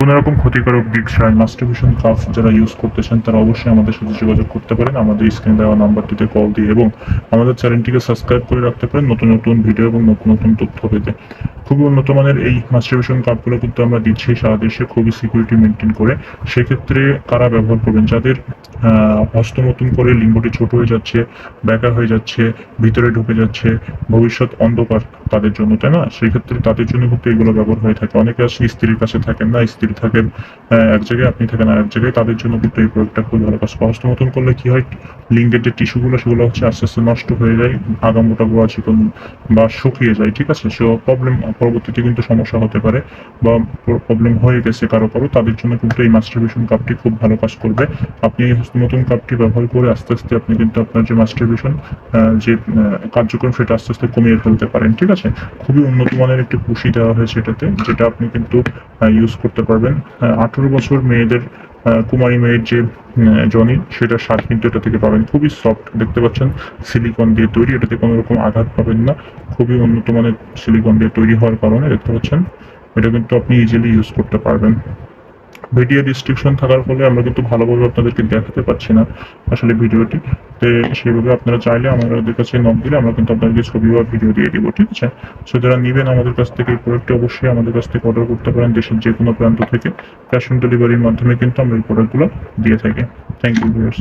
কোনো রকম ক্ষতিকারক দিক ছাড়াই মাস্টারবেশন কাপ যারা ইউজ করতেছেন তারা অবশ্যই আমাদের সাথে যোগাযোগ করতে পারেন আমাদের স্ক্রিনে দেওয়া নাম্বারটিতে কল দিয়ে, এবং আমাদের চ্যানেলটিকে সাবস্ক্রাইব করে রাখতে পারেন নতুন নতুন ভিডিও এবং নতুন নতুন তথ্য পেতে। খুবই উন্নত মানের এই মাস্টারবেশন কাপগুলো কিন্তু আমরা দিচ্ছি সারা দেশে খুবই সিকিউরিটি মেনটেন করে। সেক্ষেত্রে কারা ব্যবহার করবেন, যাদের হস্তমতন করে লিঙ্গটি ছোট হয়ে যাচ্ছে, ব্যাকা হয়ে যাচ্ছে, ভিতরে ঢুকে যাচ্ছে, ভবিষ্যৎ অন্ধকার তাদের জন্য, তাই না? সেই ক্ষেত্রে তাদের জন্য কিন্তু এগুলো ব্যবহার হয়ে থাকে। অনেকে আসলে স্ত্রীর কাছে থাকেন না, স্ত্রী থাকেন এক জায়গায়, আপনি থাকেন আর এক জায়গায়, তাদের জন্য কিন্তু এই প্রোডাক্টটা খুব ভালো কাজ করে। হস্তমতন করলে কি হয়, লিঙ্গের যে টিস্যুগুলো সেগুলো হচ্ছে আস্তে আস্তে নষ্ট হয়ে যায়, আগামোটা গোয়া চিকন বা শুকিয়ে যায়, ঠিক আছে? সে প্রবলেম পরবর্তীতে কিন্তু সমস্যা হতে পারে, বা প্রবলেম হয়ে গেছে কারো কারো, তাদের জন্য কিন্তু এই মাস্টারবেশন কাপটি খুব ভালো কাজ করবে। আপনি এই হস্তমতন কাপটি ব্যবহার করে আস্তে আস্তে আপনি কিন্তু আপনার যে মাস্টারবেশন যে কার্যক্রম সেটা আস্তে আস্তে কমিয়ে ফেলতে পারেন, ঠিক আছে? খুবই উন্নত মানের একটি পুশি দেওয়া হয়েছে এটাতে, যেটা আপনি কিন্তু ইউজ করতে পারবেন। 18 বছর মেয়েদের কুমারী মেয়ের যে জনি সেটা স্বাদ কিন্তু এটা থেকে পাবেন। খুবই সফট, দেখতে পাচ্ছেন সিলিকন দিয়ে তৈরি, এটাতে কোনো রকম আঘাত পাবেন না। খুবই উন্নত মানের সিলিকন দিয়ে তৈরি হওয়ার কারণে দেখতে পাচ্ছেন এটা কিন্তু আপনি ইজিলি ইউজ করতে পারবেন। ভিডিও রেস্ট্রিকশন থাকার ফলে আমরা কিন্তু ভালোভাবে আপনাদেরকে দেখাতে পারছি না আসলে ভিডিওটি। তো সেভাবে আপনারা চাইলে আমাদের কাছে নক দিলে আমরা কিন্তু আপনাদেরকে ছবি বা ভিডিও দিয়ে দিব, ঠিক আছে? সো যারা নেবেন আমাদের কাছ থেকে এই প্রোডাক্টটি অবশ্যই আমাদের কাছ থেকে অর্ডার করতে পারেন দেশের যে কোনো প্রান্ত থেকে। ক্যাশ অন ডেলিভারির মাধ্যমে কিন্তু আমরা এই প্রোডাক্টগুলো দিয়ে থাকি। Thank you viewers.